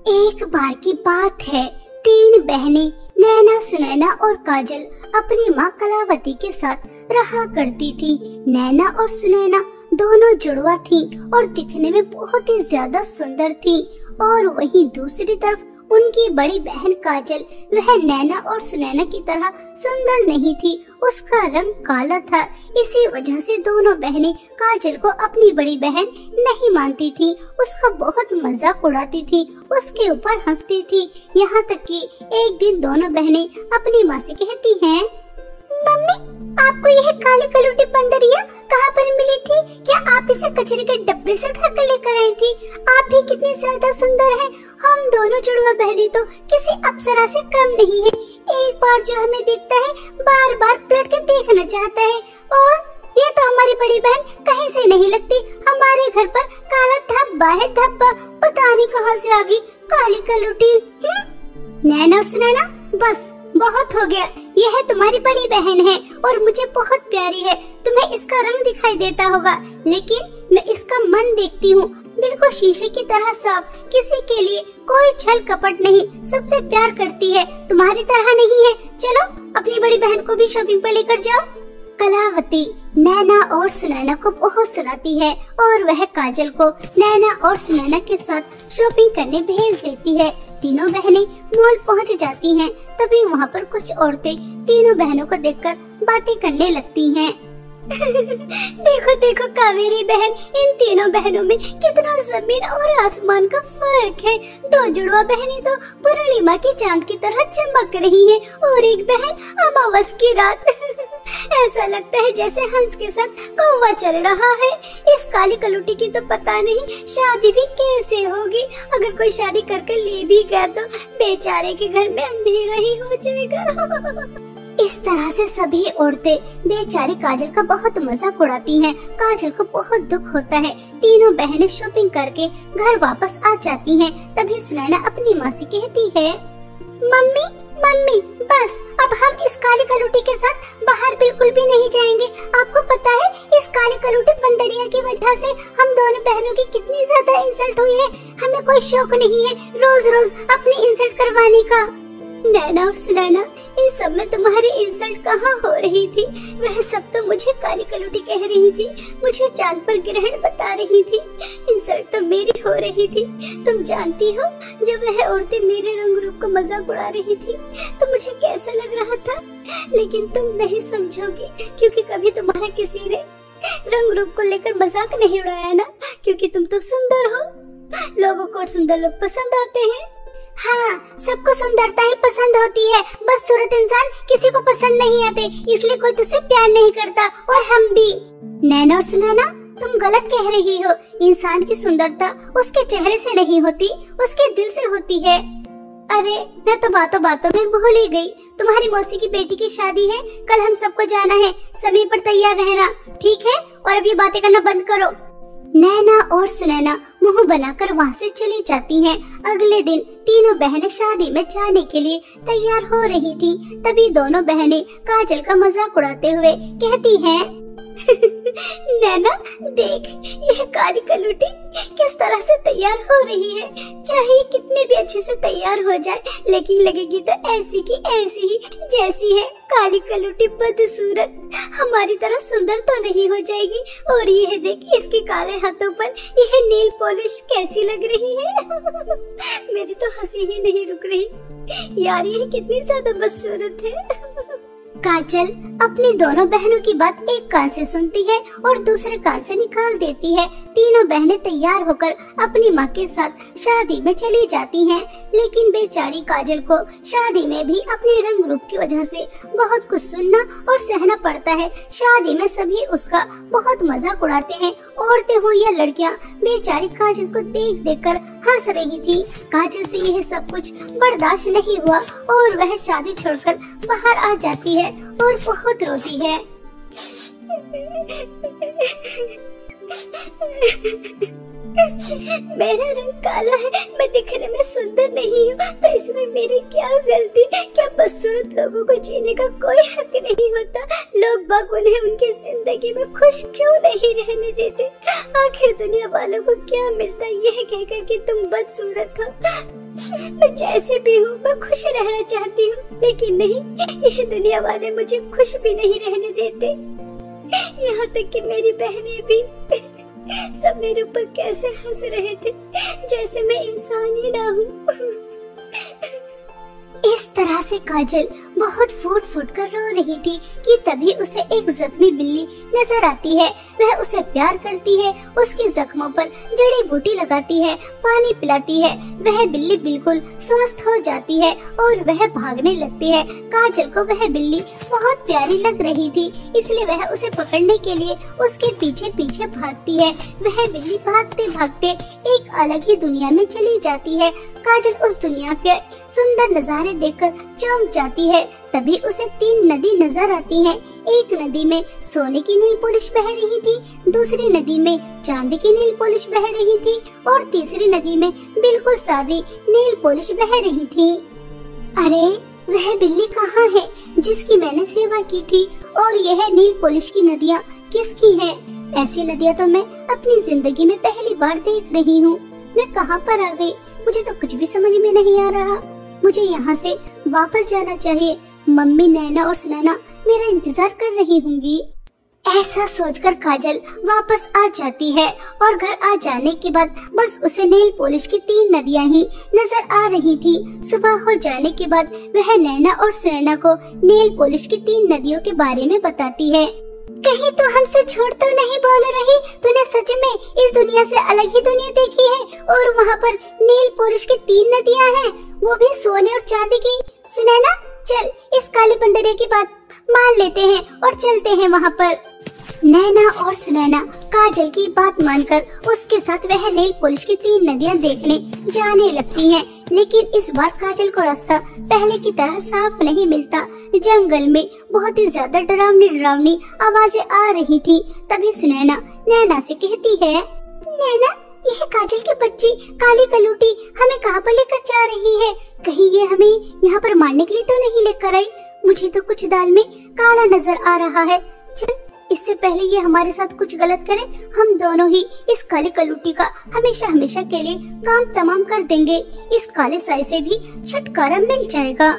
एक बार की बात है, तीन बहनें नैना, सुनैना और काजल अपनी माँ कलावती के साथ रहा करती थी। नैना और सुनैना दोनों जुड़वा थी और दिखने में बहुत ही ज्यादा सुंदर थी। और वहीं दूसरी तरफ उनकी बड़ी बहन काजल, वह नैना और सुनैना की तरह सुंदर नहीं थी, उसका रंग काला था। इसी वजह से दोनों बहनें काजल को अपनी बड़ी बहन नहीं मानती थी, उसका बहुत मजाक उड़ाती थी, उसके ऊपर हंसती थी। यहाँ तक कि एक दिन दोनों बहनें अपनी माँ से कहती हैं, मम्मी, आपको यह काली कलूटी बंदरिया कहाँ पर मिली थी? क्या आप इसे कचरे के डब्बे से उठाकर लेकर आई थी? आप भी कितनी ज्यादा सुंदर हैं। हम दोनों जुड़वा बहनें तो किसी अप्सरा से कम नहीं है। एक बार जो हमें देखता है, बार बार पलट के देखना चाहता है। और ये तो हमारी बड़ी बहन कहीं से नहीं लगती, हमारे घर पर काला धब्बा है, धब्बा। पता नहीं कहाँ से आ गई काली कलूटी। नैना और सुनैना, बस बहुत हो गया। यह तुम्हारी बड़ी बहन है और मुझे बहुत प्यारी है। तुम्हें इसका रंग दिखाई देता होगा, लेकिन मैं इसका मन देखती हूँ, बिल्कुल शीशे की तरह साफ। किसी के लिए कोई छल कपट नहीं, सबसे प्यार करती है, तुम्हारी तरह नहीं है। चलो अपनी बड़ी बहन को भी शॉपिंग पर लेकर जाओ। कलावती नैना और सुनैना को बहुत सुनाती है और वह काजल को नैना और सुनैना के साथ शॉपिंग करने भेज देती है। तीनों बहनें मॉल पहुंच जाती हैं। तभी वहां पर कुछ औरतें तीनों बहनों को देखकर बातें करने लगती हैं। देखो देखो कावेरी बहन, इन तीनों बहनों में कितना जमीन और आसमान का फर्क है। दो जुड़वा बहनें तो पूर्णिमा की चांद की तरह चमक रही हैं और एक बहन अमावस की रात। ऐसा लगता है जैसे हंस के साथ कौवा चल रहा है। इस काली कलूटी की तो पता नहीं शादी भी कैसे होगी। अगर कोई शादी करके ले भी गया तो बेचारे के घर में अंधेरा ही हो जाएगा। इस तरह से सभी औरतें बेचारी काजल का बहुत मजाक उड़ाती हैं। काजल को बहुत दुख होता है। तीनों बहनें शॉपिंग करके घर वापस आ जाती हैं। तभी सुनैना अपनी माँ से कहती है, मम्मी मम्मी, बस अब हम इस काली कलूटी के साथ बाहर बिल्कुल भी नहीं जाएंगे। आपको पता है इस काली कलूटी बंदरिया की वजह से हम दोनों बहनों की कितनी ज्यादा इंसल्ट हुई है। हमें कोई शौक नहीं है रोज रोज अपनी इंसल्ट करवाने का। नैना और सुनैना, इन सब में तुम्हारी इंसल्ट कहाँ हो रही थी? वह सब तो मुझे काली कलूटी कह रही थी, मुझे चांद पर ग्रहण बता रही थी। इंसल्ट तो मेरी हो रही थी। तुम जानती हो, जब वह औरतें मेरे रंग रूप को मजाक उड़ा रही थी तो मुझे कैसा लग रहा था। लेकिन तुम नहीं समझोगी, क्योंकि कभी तुम्हारा किसी ने रंग रूप को लेकर मजाक नहीं उड़ाया ना, क्योंकि तुम तो सुंदर हो। लोगों को सुंदर लोग पसंद आते हैं। हाँ, सबको सुंदरता ही पसंद होती है, बदसूरत इंसान किसी को पसंद नहीं आते, इसलिए कोई तुझसे प्यार नहीं करता, और हम भी। नैना और सुनैना, तुम गलत कह रही हो। इंसान की सुंदरता उसके चेहरे से नहीं होती, उसके दिल से होती है। अरे मैं तो बातों बातों में भूल ही गई। तुम्हारी मौसी की बेटी की शादी है, कल हम सबको जाना है। समय पर तैयार रहना, ठीक है? और अब ये बातें करना बंद करो। नैना और सुनैना मुंह बनाकर वहाँ से चली जाती हैं। अगले दिन तीनों बहनें शादी में जाने के लिए तैयार हो रही थी। तभी दोनों बहनें काजल का मजाक उड़ाते हुए कहती हैं, नैना देख, यह काली कलूटी किस तरह से तैयार हो रही है। चाहे कितने भी अच्छे से तैयार हो जाए, लेकिन लगेगी तो ऐसी की ऐसी ही जैसी है। काली कलूटी बदसूरत, हमारी तरह सुंदर तो नहीं हो जाएगी। और यह देख, इसके काले हाथों पर यह नेल पॉलिश कैसी लग रही है। मेरी तो हंसी ही नहीं रुक रही। यार यह कितनी ज्यादा बदसूरत है। काजल अपनी दोनों बहनों की बात एक कान से सुनती है और दूसरे कान से निकाल देती है। तीनों बहनें तैयार होकर अपनी माँ के साथ शादी में चली जाती हैं। लेकिन बेचारी काजल को शादी में भी अपने रंग रूप की वजह से बहुत कुछ सुनना और सहना पड़ता है। शादी में सभी उसका बहुत मजाक उड़ाते हैं। औरतें हो या लड़कियाँ, बेचारी काजल को देख देख कर हंस रही थी। काजल से यह सब कुछ बर्दाश्त नहीं हुआ और वह शादी छोड़कर बाहर आ जाती है और बहुत रोती है। मेरा रंग काला है, मैं दिखने में सुंदर नहीं हूँ, तो इसमें मेरी क्या गलती? क्या बदसूरत लोगों को जीने का कोई हक नहीं होता? लोग बाग उन्हें उनकी जिंदगी में खुश क्यों नहीं रहने देते? आखिर दुनिया वालों को क्या मिलता है यह कहकर कि तुम बदसूरत हो? मैं जैसे भी हूँ मैं खुश रहना चाहती हूँ, लेकिन नहीं, ये दुनिया वाले मुझे खुश भी नहीं रहने देते। यहाँ तक कि मेरी बहनें भी सब मेरे ऊपर कैसे हंस रहे थे, जैसे मैं इंसान ही ना हूँ। इस तरह से काजल बहुत फूट फूट कर रो रही थी कि तभी उसे एक जख्मी बिल्ली नजर आती है। वह उसे प्यार करती है, उसके जख्मों पर जड़ी बूटी लगाती है, पानी पिलाती है। वह बिल्ली बिल्कुल स्वस्थ हो जाती है और वह भागने लगती है। काजल को वह बिल्ली बहुत प्यारी लग रही थी, इसलिए वह उसे पकड़ने के लिए उसके पीछे पीछे भागती है। वह बिल्ली भागते भागते एक अलग ही दुनिया में चली जाती है। काजल उस दुनिया के सुंदर नजारे देखकर चौंक जाती है। तभी उसे 3 नदी नजर आती हैं। एक नदी में सोने की नील पॉलिश बह रही थी, दूसरी नदी में चांदी की नील पॉलिश बह रही थी और तीसरी नदी में बिल्कुल सादी नील पॉलिश बह रही थी। अरे, वह बिल्ली कहाँ है जिसकी मैंने सेवा की थी? और यह नील पॉलिश की नदियाँ किसकी हैं? ऐसी नदियाँ तो मैं अपनी जिंदगी में पहली बार देख रही हूँ। मैं कहाँ पर आ गई? मुझे तो कुछ भी समझ में नहीं आ रहा। मुझे यहाँ से वापस जाना चाहिए। मम्मी, नैना और सुनैना मेरा इंतजार कर रही होंगी। ऐसा सोचकर काजल वापस आ जाती है और घर आ जाने के बाद बस उसे नेल पॉलिश की 3 नदियां ही नजर आ रही थी। सुबह हो जाने के बाद वह नैना और सुनैना को नेल पॉलिश की 3 नदियों के बारे में बताती है। कहीं तो हमसे झूठ तो नहीं बोल रही? तूने सच में इस दुनिया से अलग ही दुनिया देखी है और वहाँ पर नेल पॉलिश की 3 नदियाँ हैं, वो भी सोने और चांदी की। सुनैना, चल इस काले बंदरिया की बात मान लेते हैं और चलते हैं वहाँ पर। नैना और सुनैना काजल की बात मानकर उसके साथ वह नेल पॉलिश की 3 नदियाँ देखने जाने लगती हैं। लेकिन इस बार काजल को रास्ता पहले की तरह साफ नहीं मिलता। जंगल में बहुत ही ज्यादा डरावनी आवाजें आ रही थी। तभी सुनैना नैना से कहती है, नैना, यह काजल की बच्ची काली कलूटी हमें कहाँ पर लेकर जा रही है? कहीं ये हमें यहाँ पर मारने के लिए तो नहीं लेकर आई? मुझे तो कुछ दाल में काला नजर आ रहा है। चल, इससे पहले ये हमारे साथ कुछ गलत करे, हम दोनों ही इस काली कलूटी का हमेशा हमेशा के लिए काम तमाम कर देंगे। इस काले साए से भी छुटकारा मिल जाएगा।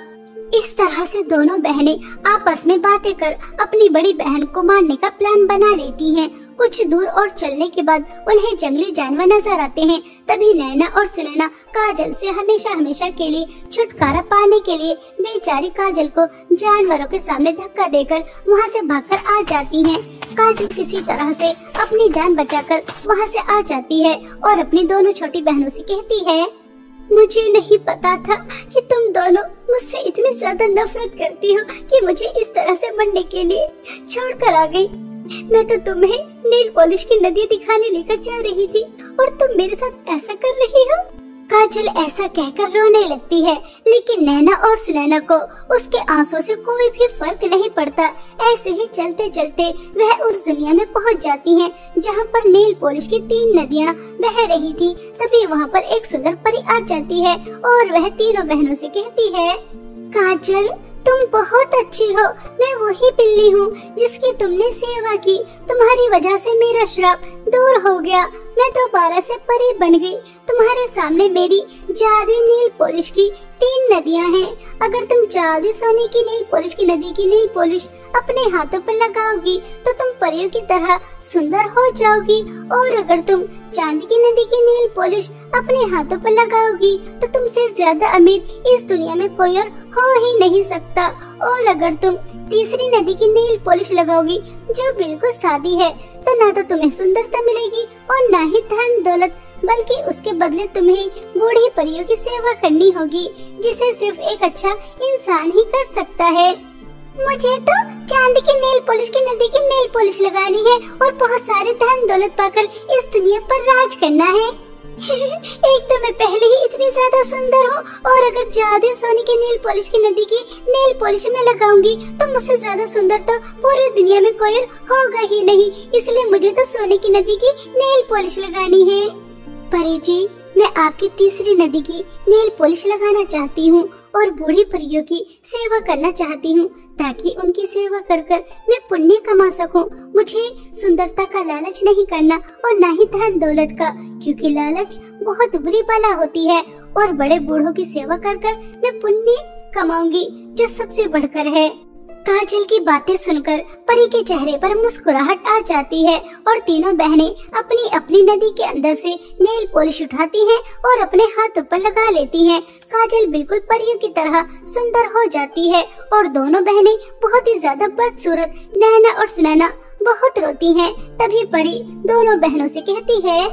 इस तरह से दोनों बहनें आपस में बातें कर अपनी बड़ी बहन को मारने का प्लान बना लेती हैं। कुछ दूर और चलने के बाद उन्हें जंगली जानवर नजर आते हैं। तभी नैना और सुनैना काजल से हमेशा हमेशा के लिए छुटकारा पाने के लिए बेचारी काजल को जानवरों के सामने धक्का देकर वहां से भागकर आ जाती हैं। काजल किसी तरह से अपनी जान बचाकर वहां से आ जाती है और अपनी दोनों छोटी बहनों से कहती है, मुझे नहीं पता था कि तुम दोनों मुझसे इतनी ज्यादा नफरत करती हो कि मुझे इस तरह से मरने के लिए छोड़कर आ गई। मैं तो तुम्हें नेल पॉलिश की नदी दिखाने लेकर जा रही थी और तुम मेरे साथ ऐसा कर रही हो। काजल ऐसा कहकर रोने लगती है, लेकिन नैना और सुनैना को उसके आंसुओं से कोई भी फर्क नहीं पड़ता। ऐसे ही चलते चलते वह उस दुनिया में पहुंच जाती हैं, जहां पर नेल पॉलिश की 3 नदियां बह रही थी। तभी वहां पर एक सुंदर परी आ जाती है और वह तीनों बहनों से कहती है, काजल, तुम बहुत अच्छी हो। मैं वही बिल्ली हूँ जिसकी तुमने सेवा की। तुम्हारी वजह से मेरा श्राप दूर हो गया। मैं दोबारा से परी बन गई। तुम्हारे सामने मेरी जादुई नेल पॉलिश की 3 नदियाँ हैं। अगर तुम जादुई सोने की नेल पॉलिश की नदी की नेल पॉलिश अपने हाथों पर लगाओगी तो तुम परियों की तरह सुंदर हो जाओगी, और अगर तुम चांदी की नदी की नेल पॉलिश अपने हाथों पर लगाओगी तो तुमसे ज्यादा अमीर इस दुनिया में कोई और हो ही नहीं सकता। और अगर तुम तीसरी नदी की नेल पॉलिश लगाओगी जो बिल्कुल सादी है, तो ना तो तुम्हें सुंदरता मिलेगी और ना ही धन दौलत, बल्कि उसके बदले तुम्हें बूढ़ी परियों की सेवा करनी होगी, जिसे सिर्फ एक अच्छा इंसान ही कर सकता है। मुझे तो चांदी की नेल पॉलिश की नदी की नेल पॉलिश लगानी है और बहुत सारे धन दौलत पाकर इस दुनिया पर राज करना है। एक तो मैं पहले ही इतनी ज्यादा सुंदर हूँ, और अगर जादू सोने की नेल पॉलिश की नदी की नेल पॉलिश में लगाऊंगी तो मुझसे ज्यादा सुंदर तो पूरी दुनिया में कोई होगा ही नहीं। इसलिए मुझे तो सोने की नदी की नेल पॉलिश लगानी है। परी जी, मैं आपकी तीसरी नदी की नेल पॉलिश लगाना चाहती हूँ और बूढ़ी परियों की सेवा करना चाहती हूँ, ताकि उनकी सेवा कर कर मैं पुण्य कमा सकूं। मुझे सुंदरता का लालच नहीं करना और ना ही धन दौलत का, क्योंकि लालच बहुत बुरी बला होती है और बड़े बूढ़ों की सेवा कर कर मैं पुण्य कमाऊंगी, जो सबसे बढ़कर है। काजल की बातें सुनकर परी के चेहरे पर मुस्कुराहट आ जाती है और तीनों बहनें अपनी अपनी नदी के अंदर से नेल पॉलिश उठाती हैं और अपने हाथों पर लगा लेती हैं। काजल बिल्कुल परियों की तरह सुंदर हो जाती है और दोनों बहनें बहुत ही ज्यादा बदसूरत नैना और सुनैना बहुत रोती हैं। तभी परी दोनों बहनों से कहती है,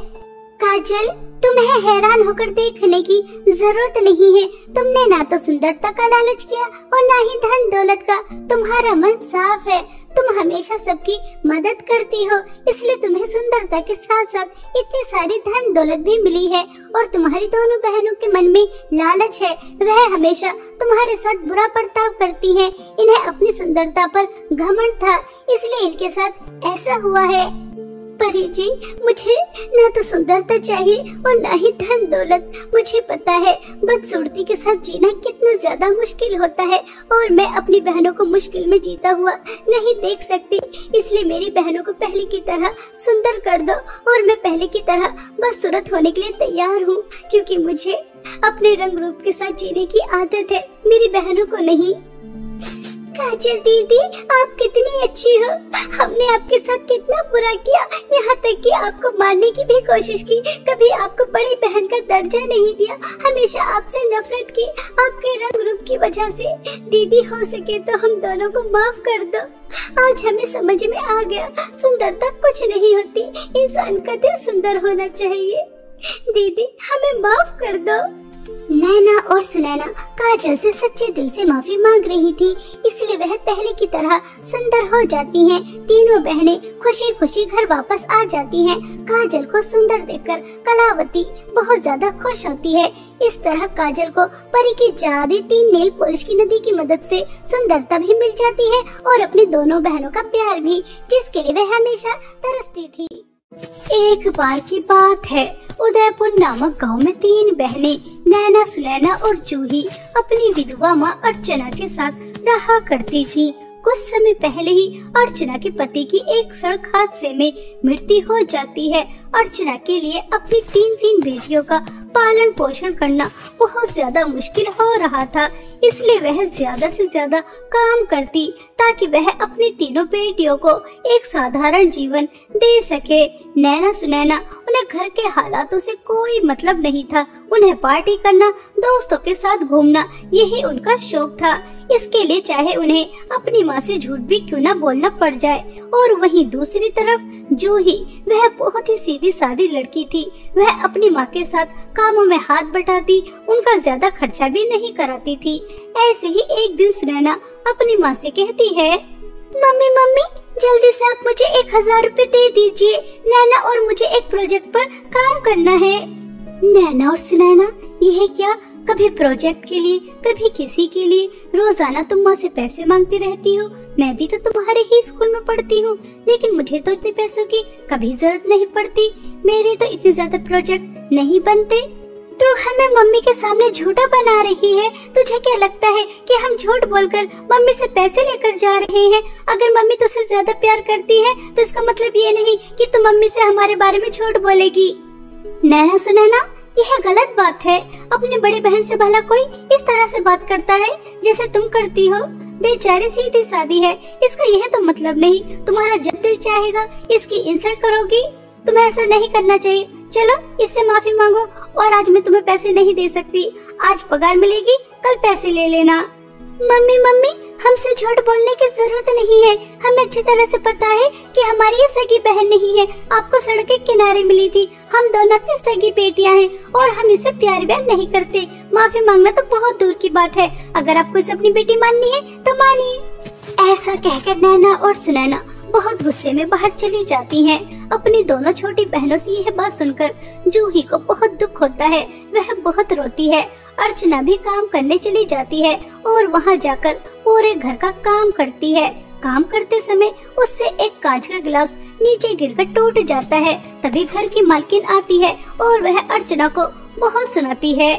काजल, तुम्हें हैरान होकर देखने की जरूरत नहीं है। तुमने ना तो सुंदरता का लालच किया और ना ही धन दौलत का। तुम्हारा मन साफ है, तुम हमेशा सबकी मदद करती हो, इसलिए तुम्हें सुंदरता के साथ साथ इतनी सारी धन दौलत भी मिली है। और तुम्हारी दोनों बहनों के मन में लालच है, वह हमेशा तुम्हारे साथ बुरा बर्ताव करती हैं। इन्हें अपनी सुंदरता पर घमंड था, इसलिए इनके साथ ऐसा हुआ है। परी जी, मुझे ना तो सुंदरता चाहिए और ना ही धन दौलत। मुझे पता है बदसूरती के साथ जीना कितना ज्यादा मुश्किल होता है और मैं अपनी बहनों को मुश्किल में जीता हुआ नहीं देख सकती, इसलिए मेरी बहनों को पहले की तरह सुंदर कर दो और मैं पहले की तरह बदसूरत होने के लिए तैयार हूँ, क्योंकि मुझे अपने रंग रूप के साथ जीने की आदत है, मेरी बहनों को नहीं। काजल दीदी, आप कितनी अच्छी हो। हमने आपके साथ कितना बुरा किया, यहाँ तक कि आपको मारने की भी कोशिश की, कभी आपको बड़ी बहन का दर्जा नहीं दिया, हमेशा आपसे नफरत की आपके रंग रूप की वजह से। दीदी, हो सके तो हम दोनों को माफ कर दो। आज हमें समझ में आ गया, सुंदरता कुछ नहीं होती, इंसान का दिल सुंदर होना चाहिए। दीदी, हमें माफ कर दो। नैना और सुनैना काजल से सच्चे दिल से माफी मांग रही थी, इसलिए वह पहले की तरह सुंदर हो जाती हैं। तीनों बहनें खुशी खुशी घर वापस आ जाती हैं। काजल को सुंदर देखकर कलावती बहुत ज्यादा खुश होती है। इस तरह काजल को परी की जादुई 3 नेल पॉलिश की नदी की मदद से सुंदरता भी मिल जाती है और अपनी दोनों बहनों का प्यार भी, जिसके लिए वह हमेशा तरसती थी। एक बार की बात है, उदयपुर नामक गांव में 3 बहनें नैना, सुनैना और जूही अपनी विधवा माँ अर्चना के साथ रहा करती थी। कुछ समय पहले ही अर्चना के पति की एक सड़क हादसे में मृत्यु हो जाती है। अर्चना के लिए अपनी 3 बेटियों का पालन पोषण करना बहुत ज्यादा मुश्किल हो रहा था, इसलिए वह ज्यादा से ज्यादा काम करती ताकि वह अपनी तीनों बेटियों को एक साधारण जीवन दे सके। नैना सुनैना उन्हें घर के हालातों से कोई मतलब नहीं था, उन्हें पार्टी करना, दोस्तों के साथ घूमना, यही उनका शौक था। इसके लिए चाहे उन्हें अपनी माँ से झूठ भी क्यों न बोलना पड़ जाए। और वहीं दूसरी तरफ जूही, वह बहुत ही सीधी सादी लड़की थी। वह अपनी माँ के साथ कामों में हाथ बटाती, उनका ज्यादा खर्चा भी नहीं कराती थी। ऐसे ही एक दिन सुनैना अपनी माँ से कहती है, मम्मी जल्दी से आप मुझे 1000 रुपए दे दीजिए, नैना और मुझे एक प्रोजेक्ट पर काम करना है। नैना और सुनैना, यह क्या, कभी प्रोजेक्ट के लिए कभी किसी के लिए, रोजाना तुम माँ से पैसे मांगती रहती हो। मैं भी तो तुम्हारे ही स्कूल में पढ़ती हूँ, लेकिन मुझे तो इतने पैसों की कभी जरूरत नहीं पड़ती, मेरे तो इतने ज्यादा प्रोजेक्ट नहीं बनते। तो हमें मम्मी के सामने झूठा बना रही है। तुझे क्या लगता है कि हम झूठ बोलकर मम्मी से पैसे लेकर जा रहे हैं? अगर मम्मी तुझसे ज्यादा प्यार करती है तो इसका मतलब ये नहीं कि तू मम्मी से हमारे बारे में झूठ बोलेगी। नैना सुनैना, यह गलत बात है। अपनी बड़ी बहन से भला कोई इस तरह से बात करता है जैसे तुम करती हो? बेचारी सीधी सादी है, इसका यह तो मतलब नहीं तुम्हारा जब दिल चाहेगा इसकी इंसल्ट करोगी। तुम्हें ऐसा नहीं करना चाहिए। चलो इससे माफी मांगो, और आज मैं तुम्हें पैसे नहीं दे सकती। आज पगार मिलेगी, कल पैसे ले लेना। मम्मी हमसे झूठ बोलने की जरूरत नहीं है। हमें अच्छी तरह से पता है कि हमारी ये सगी बहन नहीं है, आपको सड़क के किनारे मिली थी। हम दोनों अपनी सगी बेटियां हैं और हम इससे प्यार व्यार नहीं करते। माफी मांगना तो बहुत दूर की बात है। अगर आपको इसे अपनी बेटी माननी है तो मानिए। ऐसा कहकर नैना और सुनैना बहुत गुस्से में बाहर चली जाती हैं। अपनी दोनों छोटी बहनों से यह बात सुनकर जूही को बहुत दुख होता है, वह बहुत रोती है। अर्चना भी काम करने चली जाती है और वहां जाकर पूरे घर का काम करती है। काम करते समय उससे एक कांच का गिलास नीचे गिरकर टूट जाता है। तभी घर की मालकिन आती है और वह अर्चना को बहुत सुनाती है।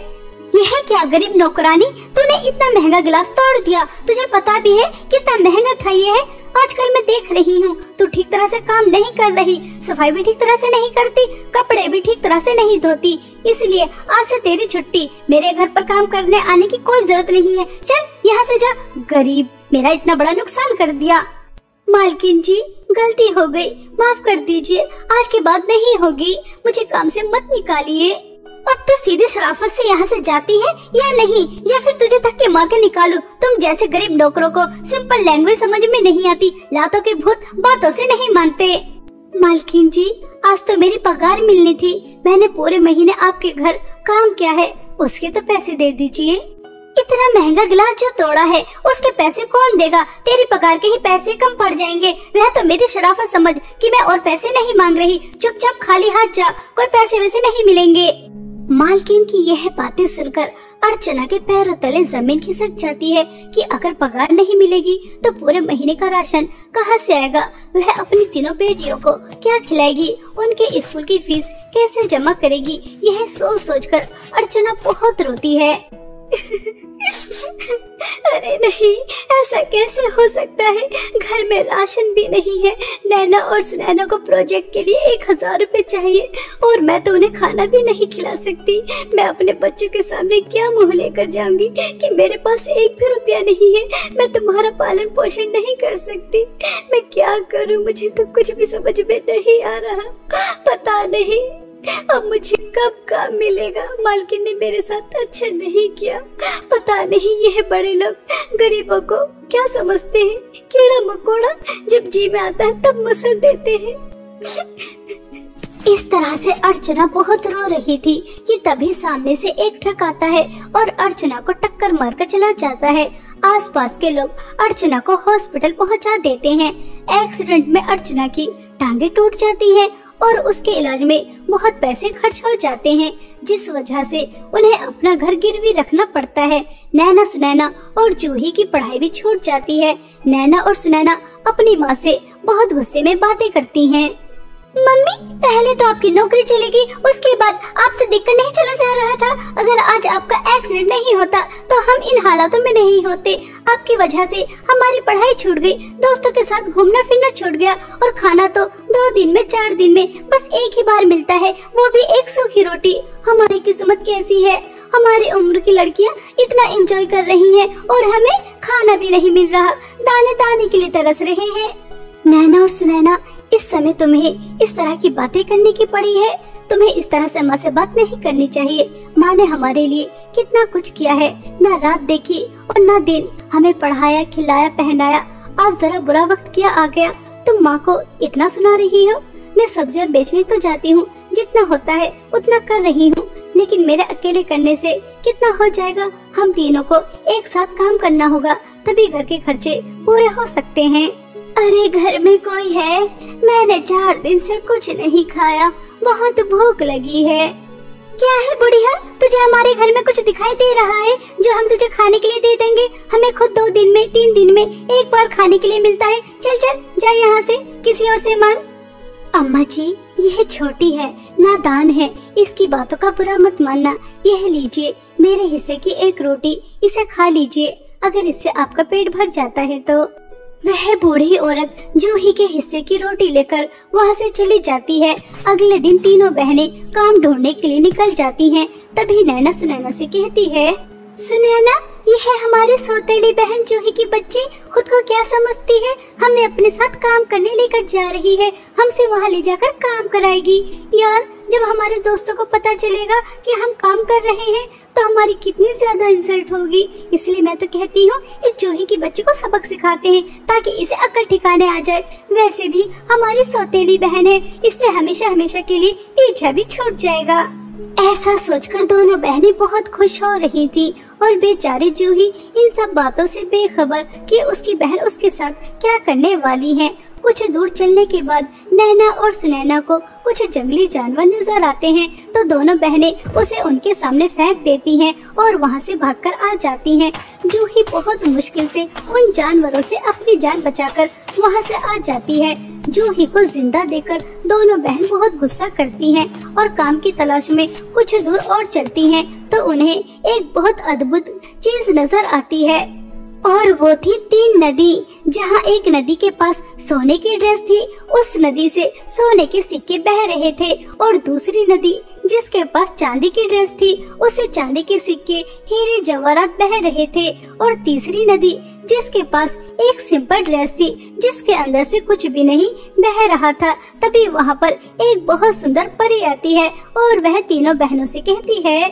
यह क्या गरीब नौकरानी, तूने इतना महंगा गिलास तोड़ दिया। तुझे पता भी है कितना महंगा था ये है। आजकल मैं देख रही हूँ तू ठीक तरह से काम नहीं कर रही, सफाई भी ठीक तरह से नहीं करती, कपड़े भी ठीक तरह से नहीं धोती। इसलिए आज से तेरी छुट्टी, मेरे घर पर काम करने आने की कोई जरूरत नहीं है। चल यहाँ से जा। गरीब, मेरा इतना बड़ा नुकसान कर दिया। मालकिन जी, गलती हो गई, माफ कर दीजिए, आज के बाद नहीं होगी। मुझे काम से मत निकालिए। अब तू सीधे शराफत से यहाँ से जाती है या नहीं, या फिर तुझे धक्के मार के निकालूं? तुम जैसे गरीब नौकरों को सिंपल लैंग्वेज समझ में नहीं आती, लातों के भूत बातों से नहीं मानते। मालकिन जी, आज तो मेरी पगार मिलनी थी, मैंने पूरे महीने आपके घर काम किया है, उसके तो पैसे दे दीजिए। इतना महंगा गिलास जो तोड़ा है उसके पैसे कौन देगा? तेरी पगार के ही पैसे कम पड़ जाएंगे। वह तो मेरी शराफत समझ कि मैं और पैसे नहीं मांग रही। चुपचाप खाली हाथ जा, कोई पैसे वैसे नहीं मिलेंगे। मालकिन की यह बातें सुनकर अर्चना के पैरों तले जमीन खिसक जाती है कि अगर पगार नहीं मिलेगी तो पूरे महीने का राशन कहाँ से आएगा? वह अपनी तीनों बेटियों को क्या खिलाएगी? उनके स्कूल की फीस कैसे जमा करेगी? यह सोच सोचकर अर्चना बहुत रोती है। अरे नहीं, ऐसा कैसे हो सकता है? घर में राशन भी नहीं है। नैना और सुनैना को प्रोजेक्ट के लिए 1000 रुपए चाहिए और मैं तो उन्हें खाना भी नहीं खिला सकती। मैं अपने बच्चों के सामने क्या मुंह लेकर जाऊंगी कि मेरे पास 1 भी रुपया नहीं है, मैं तुम्हारा पालन पोषण नहीं कर सकती। मैं क्या करूं? मुझे तो कुछ भी समझ में नहीं आ रहा। पता नहीं अब मुझे कब काम मिलेगा। मालकिन ने मेरे साथ अच्छा नहीं किया। पता नहीं यह बड़े लोग गरीबों को क्या समझते हैं। कीड़ा मकोड़ा जब जी में आता है तब मसल देते हैं। इस तरह से अर्चना बहुत रो रही थी कि तभी सामने से एक ट्रक आता है और अर्चना को टक्कर मारकर चला जाता है। आसपास के लोग अर्चना को हॉस्पिटल पहुंचा देते हैं। एक्सीडेंट में अर्चना की टांगे टूट जाती है और उसके इलाज में बहुत पैसे खर्च हो जाते हैं, जिस वजह से उन्हें अपना घर गिरवी रखना पड़ता है। नैना, सुनैना और जूही की पढ़ाई भी छूट जाती है। नैना और सुनैना अपनी माँ से बहुत गुस्से में बातें करती हैं। मम्मी, पहले तो आपकी नौकरी चलेगी, उसके बाद आपसे देखकर नहीं चला जा रहा था। अगर आज आपका एक्सीडेंट नहीं होता तो हम इन हालातों में नहीं होते। आपकी वजह से हमारी पढ़ाई छूट गई, दोस्तों के साथ घूमना फिरना छूट गया और खाना तो 2 दिन में 4 दिन में बस एक ही बार मिलता है, वो भी एक सूखी रोटी। हमारी किस्मत कैसी है? हमारी उम्र की लड़कियाँ इतना एंजॉय कर रही हैं और हमें खाना भी नहीं मिल रहा, दाने दाने के लिए तरस रहे हैं। नैना और सुनैना, इस समय तुम्हें इस तरह की बातें करने की पड़ी है। तुम्हें इस तरह से माँ से बात नहीं करनी चाहिए। माँ ने हमारे लिए कितना कुछ किया है, ना रात देखी और ना दिन, हमें पढ़ाया, खिलाया, पहनाया। आज जरा बुरा वक्त क्या आ गया, तुम माँ को इतना सुना रही हो। मैं सब्जियाँ बेचने तो जाती हूँ, जितना होता है उतना कर रही हूँ, लेकिन मेरे अकेले करने से कितना हो जाएगा? हम तीनों को एक साथ काम करना होगा, तभी घर के खर्चे पूरे हो सकते हैं। अरे घर में कोई है? मैंने 4 दिन से कुछ नहीं खाया, बहुत भूख लगी है। क्या है बुढ़िया, तुझे हमारे घर में कुछ दिखाई दे रहा है जो हम तुझे खाने के लिए दे देंगे? हमें खुद 2 दिन में 3 दिन में एक बार खाने के लिए मिलता है। चल चल जा यहाँ से, किसी और से मांग। अम्मा जी, यह छोटी है, नादान है, इसकी बातों का बुरा मत मानना। यह लीजिए मेरे हिस्से की एक रोटी, इसे खा लीजिए। अगर इससे आपका पेट भर जाता है तो। वह बूढ़ी औरत जूही के हिस्से की रोटी लेकर वहाँ से चली जाती है। अगले दिन तीनों बहनें काम ढूंढने के लिए निकल जाती हैं। तभी नैना सुनैना से कहती है, सुनैना, यह है हमारी सौतेली बहन जूही की बच्ची, खुद को क्या समझती है? हमें अपने साथ काम करने लेकर जा रही है, हमसे वहाँ ले जाकर काम कराएगी। यार, जब हमारे दोस्तों को पता चलेगा कि हम काम कर रहे हैं तो हमारी कितनी ज्यादा इंसल्ट होगी। इसलिए मैं तो कहती हूँ इस जूही की बच्ची को सबक सिखाते हैं ताकि इसे अक्ल ठिकाने आ जाए। वैसे भी हमारी सौतेली बहन है, इससे हमेशा हमेशा के लिए पीछा भी छूट जाएगा। ऐसा सोचकर दोनों बहनें बहुत खुश हो रही थी और बेचारी जूही इन सब बातों से बेखबर कि उसकी बहन उसके साथ क्या करने वाली है। कुछ दूर चलने के बाद नैना और सुनैना को कुछ जंगली जानवर नजर आते हैं, तो दोनों बहनें उसे उनके सामने फेंक देती हैं और वहां से भागकर आ जाती हैं। जूही बहुत मुश्किल से उन जानवरों से अपनी जान बचाकर वहां से आ जाती है। जूही को जिंदा देखकर दोनों बहन बहुत गुस्सा करती हैं और काम की तलाश में कुछ दूर और चलती हैं, तो उन्हें एक बहुत अद्भुत चीज नजर आती है, और वो थी 3 नदी। जहाँ एक नदी के पास सोने की ड्रेस थी, उस नदी से सोने के सिक्के बह रहे थे, और दूसरी नदी जिसके पास चांदी की ड्रेस थी, उसे चांदी के सिक्के, हीरे जवाहरात बह रहे थे, और तीसरी नदी जिसके पास एक सिंपल ड्रेस थी, जिसके अंदर से कुछ भी नहीं बह रहा था। तभी वहाँ पर एक बहुत सुंदर परी आती है और वह तीनों बहनों से कहती है,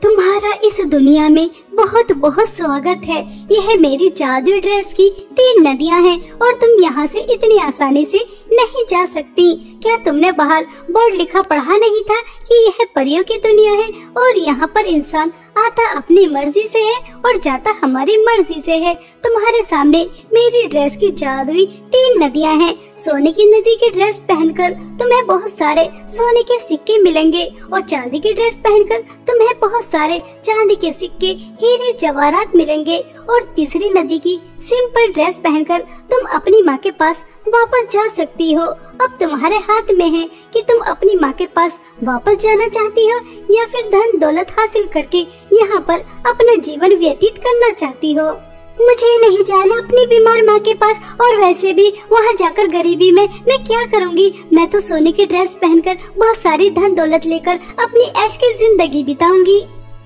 तुम्हारा इस दुनिया में बहुत बहुत स्वागत है। यह मेरी जादू ड्रेस की 3 नदियां हैं और तुम यहाँ से इतनी आसानी से नहीं जा सकती। क्या तुमने बाहर बोर्ड लिखा पढ़ा नहीं था कि यह परियों की दुनिया है और यहाँ पर इंसान आता अपनी मर्जी से है और जाता हमारी मर्जी से है। तुम्हारे सामने मेरी ड्रेस की जादुई 3 नदियां हैं। सोने की नदी की ड्रेस पहनकर तुम्हें बहुत सारे सोने के सिक्के मिलेंगे, और चांदी की ड्रेस पहनकर तुम्हें बहुत सारे चांदी के सिक्के, हीरे जवाहरात मिलेंगे, और तीसरी नदी की सिंपल ड्रेस पहनकर तुम अपनी माँ के पास वापस जा सकती हो। अब तुम्हारे हाथ में है कि तुम अपनी माँ के पास वापस जाना चाहती हो या फिर धन दौलत हासिल करके यहाँ पर अपना जीवन व्यतीत करना चाहती हो। मुझे नहीं जाना अपनी बीमार माँ के पास, और वैसे भी वहाँ जाकर गरीबी में मैं क्या करूँगी। मैं तो सोने की ड्रेस पहनकर बहुत सारी धन दौलत लेकर अपनी ऐश की जिंदगी बिताऊंगी।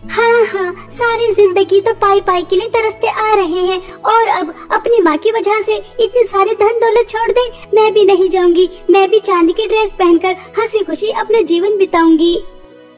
हाँ, सारी जिंदगी तो पाई पाई के लिए तरसते आ रहे हैं, और अब अपनी माँ की वजह से इतनी सारी धन दौलत छोड़ दे। मैं भी नहीं जाऊंगी, मैं भी चांदी की ड्रेस पहनकर हंसी खुशी अपना जीवन बिताऊंगी।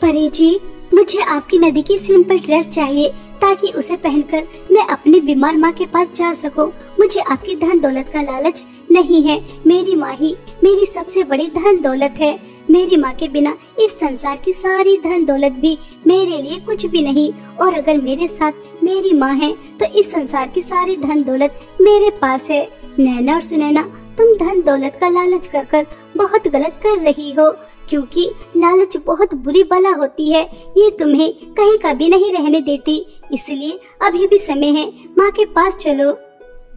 परी जी, मुझे आपकी नदी की सिंपल ड्रेस चाहिए ताकि उसे पहनकर मैं अपनी बीमार माँ के पास जा सकूं। मुझे आपकी धन दौलत का लालच नहीं है। मेरी माँ ही मेरी सबसे बड़ी धन दौलत है। मेरी माँ के बिना इस संसार की सारी धन दौलत भी मेरे लिए कुछ भी नहीं, और अगर मेरे साथ मेरी माँ है तो इस संसार की सारी धन दौलत मेरे पास है। नैना और सुनैना, तुम धन दौलत का लालच कर बहुत गलत कर रही हो, क्योंकि लालच बहुत बुरी बला होती है। ये तुम्हें कहीं का भी नहीं रहने देती। इसलिए अभी भी समय है, माँ के पास चलो।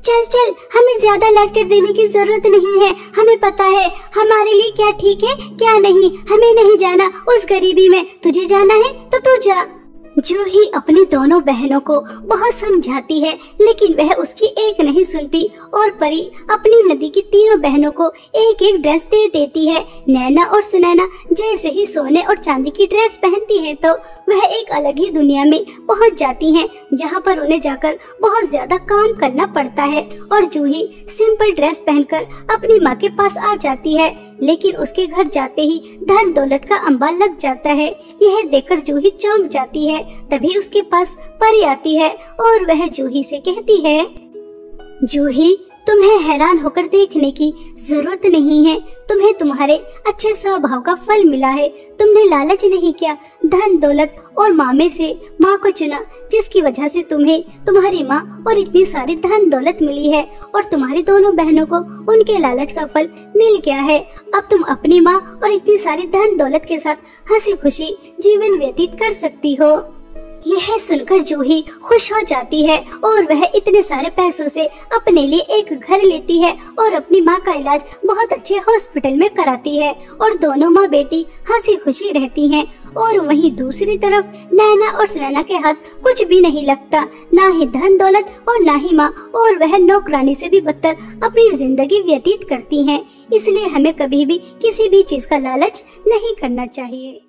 चल, हमें ज्यादा लेक्चर देने की जरूरत नहीं है। हमें पता है हमारे लिए क्या ठीक है क्या नहीं। हमें नहीं जाना उस गरीबी में। तुझे जाना है तो तू जा। जूही अपनी दोनों बहनों को बहुत समझाती है, लेकिन वह उसकी एक नहीं सुनती, और परी अपनी नदी की तीनों बहनों को एक एक ड्रेस दे देती है। नैना और सुनैना जैसे ही सोने और चांदी की ड्रेस पहनती है तो वह एक अलग ही दुनिया में पहुंच जाती हैं, जहां पर उन्हें जाकर बहुत ज्यादा काम करना पड़ता है। और जूही सिंपल ड्रेस पहनकर अपनी माँ के पास आ जाती है, लेकिन उसके घर जाते ही धन दौलत का अंबार लग जाता है। यह देखकर जूही चौंक जाती है। तभी उसके पास परी आती है और वह जूही से कहती है, जूही, तुम्हें हैरान होकर देखने की जरूरत नहीं है। तुम्हें तुम्हारे अच्छे स्वभाव का फल मिला है। तुमने लालच नहीं किया, धन दौलत और माँ में से माँ को चुना, जिसकी वजह से तुम्हें तुम्हारी माँ और इतनी सारी धन दौलत मिली है, और तुम्हारी दोनों बहनों को उनके लालच का फल मिल गया है। अब तुम अपनी माँ और इतनी सारी धन दौलत के साथ हंसी खुशी जीवन व्यतीत कर सकती हो। यह सुनकर जूही खुश हो जाती है और वह इतने सारे पैसों से अपने लिए एक घर लेती है और अपनी माँ का इलाज बहुत अच्छे हॉस्पिटल में कराती है, और दोनों माँ बेटी हंसी खुशी रहती हैं। और वहीं दूसरी तरफ नैना और सुनैना के हाथ कुछ भी नहीं लगता, ना ही धन दौलत और ना ही माँ, और वह नौकरानी से भी बदतर अपनी जिंदगी व्यतीत करती हैं। इसलिए हमें कभी भी किसी भी चीज का लालच नहीं करना चाहिए।